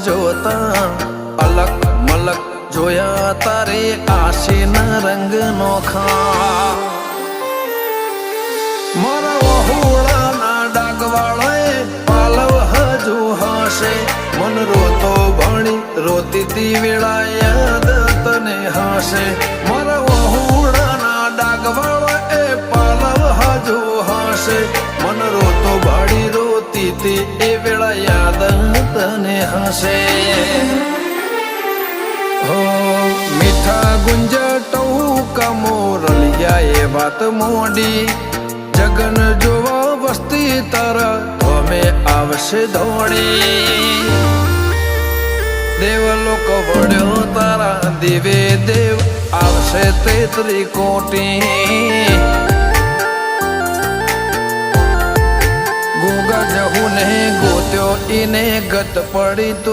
જોતા અલક મલક જોયા તારે આશીના રંગ નોખા મારા વહુડાના ડાગવાળાએ પાલવ હજુ હશે મન રોતો ભણી રોતી તી વેળા યાદ તને હશે મારા વહુડાના ડાગવાળાએ પાલવ હજુ હશે મન રોતો ભાડી રોતી તી એ વેળા યાદ તને હશે હો મીઠા ગુંજટો કમોરલિયા એ વાત મોડી જગન જોવા વસ્તી તારા અમે આવશે દોડી દેવલોક વડ્યો તારા દેવે દેવ આવશે તે ત્રિકોટી ગોગા જહુ ને ગોત્યો ઈને ગત પડી તું